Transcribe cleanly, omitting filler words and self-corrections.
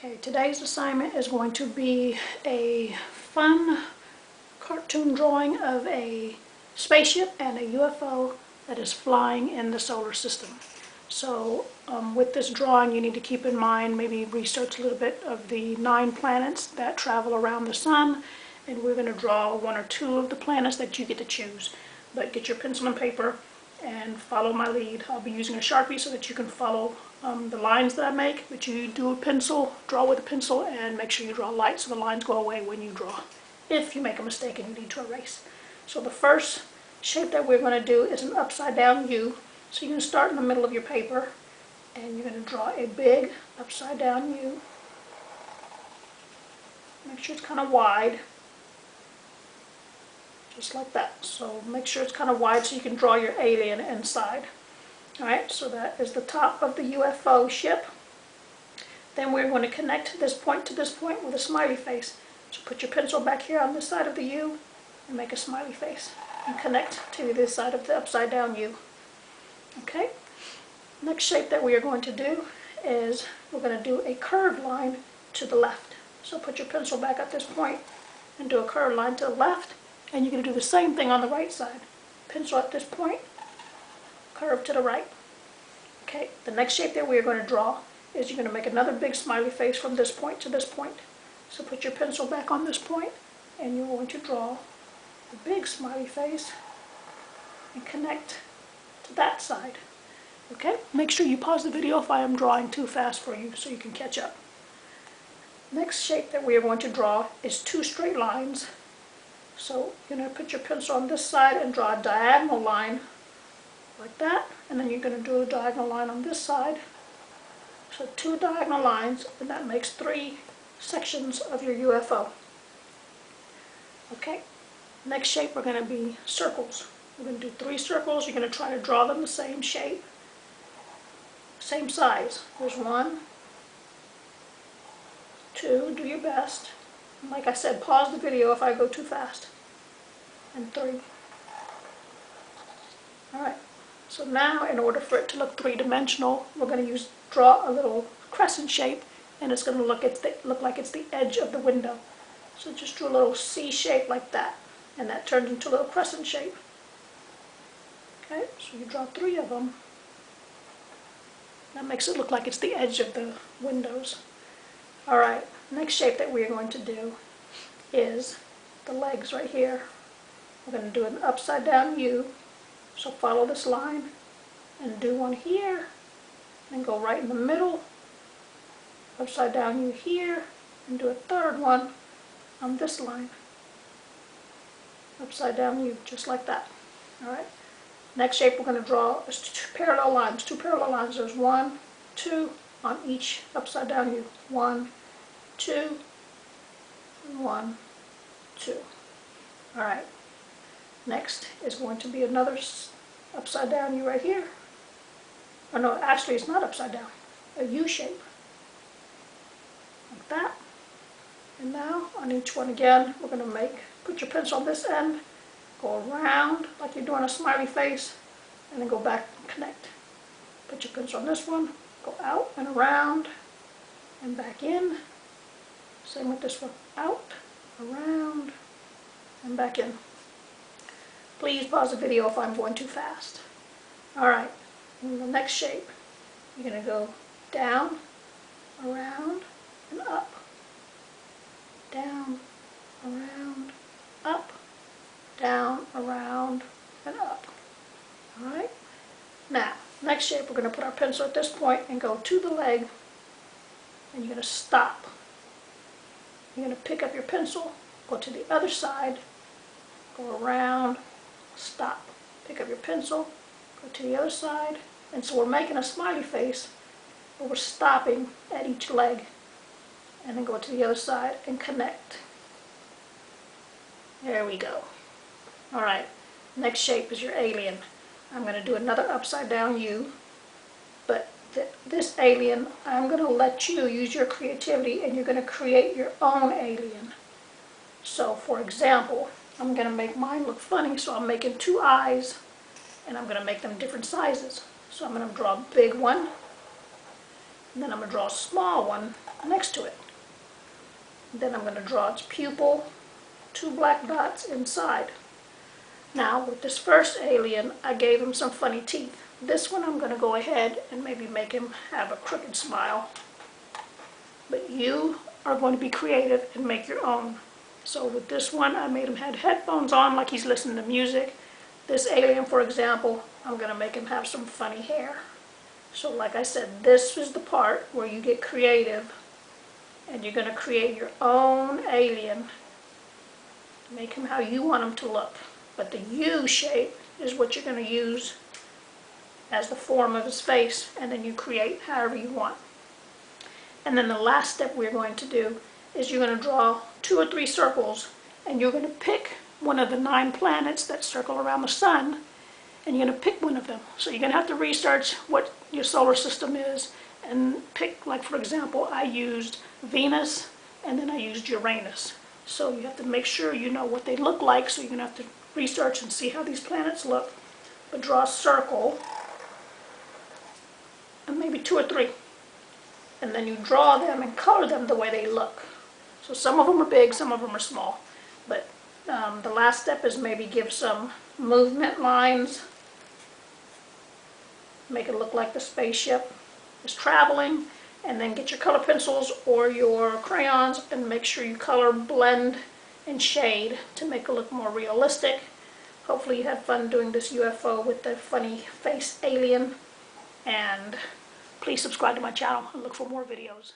Okay, today's assignment is going to be a fun cartoon drawing of a spaceship and a UFO that is flying in the solar system. So with this drawing you need to keep in mind, maybe research a little bit of the 9 planets that travel around the sun, and we're going to draw 1 or 2 of the planets that you get to choose. But get your pencil and paper and follow my lead. I'll be using a Sharpie so that you can follow the lines that I make, but you do a pencil, draw with a pencil, and make sure you draw light so the lines go away when you draw, if you make a mistake and you need to erase. So the first shape that we're going to do is an upside down U. So you're going to start in the middle of your paper and you're going to draw a big upside down U. Make sure it's kind of wide, just like that. So make sure it's kind of wide so you can draw your alien inside. Alright, so that is the top of the UFO ship. Then we're going to connect this point to this point with a smiley face. So put your pencil back here on this side of the U and make a smiley face. And connect to this side of the upside down U. Okay, next shape that we are going to do is we're going to do a curved line to the left. So put your pencil back at this point and do a curved line to the left. And you're going to do the same thing on the right side. Pencil at this point, curve to the right. Okay, the next shape that we are going to draw is you're going to make another big smiley face from this point to this point. So put your pencil back on this point and you're going to draw a big smiley face and connect to that side. Okay, make sure you pause the video if I am drawing too fast for you so you can catch up. Next shape that we are going to draw is 2 straight lines. So you're going to put your pencil on this side and draw a diagonal line like that, and then you're going to do a diagonal line on this side. So 2 diagonal lines, and that makes 3 sections of your UFO. Okay, next shape we're going to be circles. We're going to do 3 circles. You're going to try to draw them the same shape, same size. There's 1, 2, do your best. And like I said, pause the video if I go too fast. And 3. Alright. So now, in order for it to look 3-dimensional, we're going to draw a little crescent shape, and it's going to look like it's the edge of the window. So just do a little C shape like that, and that turns into a little crescent shape. Okay, so you draw 3 of them. That makes it look like it's the edge of the windows. Alright, next shape that we are going to do is the legs right here. We're going to do an upside down U. So follow this line and do one here and go right in the middle, upside down U here, and do a 3rd one on this line, upside down U, just like that. Alright, next shape we're going to draw is 2 parallel lines. There's 1, 2 on each upside down U. 1, 2, and 1, 2. Alright. Next is going to be another upside down U right here. Oh no, actually it's not upside down. A U shape. Like that. And now on each one again, we're going to put your pencil on this end, go around like you're doing a smiley face, and then go back and connect. Put your pencil on this one, go out and around, and back in. Same with this one. Out, around, and back in. Please pause the video if I'm going too fast. Alright, in the next shape, you're going to go down, around, and up. Down, around, up. Down, around, and up. Alright? Now, next shape, we're going to put our pencil at this point and go to the leg, and you're going to stop. You're going to pick up your pencil, go to the other side, go around, stop. Pick up your pencil, go to the other side, and so we're making a smiley face, but we're stopping at each leg, and then go to the other side and connect. There we go. Alright, next shape is your alien. I'm going to do another upside down U, but this alien, I'm going to let you use your creativity and you're going to create your own alien. So for example, I'm going to make mine look funny, so I'm making 2 eyes, and I'm going to make them different sizes. So I'm going to draw a big one, And then I'm going to draw a small one next to it. Then I'm going to draw its pupil, 2 black dots inside. Now with this first alien, I gave him some funny teeth. This one I'm going to go ahead and maybe make him have a crooked smile. But you are going to be creative and make your own. So with this one, I made him have headphones on like he's listening to music. This alien, for example, I'm going to make him have some funny hair. So like I said, this is the part where you get creative and you're going to create your own alien. Make him how you want him to look. But the U shape is what you're going to use as the form of his face, and then you create however you want. And then the last step we're going to do is you're going to draw 2 or 3 circles, and you're going to pick one of the 9 planets that circle around the sun, and you're going to pick one of them. So you're going to have to research what your solar system is and pick, like for example, I used Venus and then I used Uranus. So you have to make sure you know what they look like, so you're going to have to research and see how these planets look. But draw a circle, and maybe 2 or 3. And then you draw them and color them the way they look. So some of them are big, some of them are small. But the last step is maybe give some movement lines. Make it look like the spaceship is traveling. And then get your color pencils or your crayons and make sure you color, blend, and shade to make it look more realistic. Hopefully you had fun doing this UFO with the funny face alien. And please subscribe to my channel and look for more videos.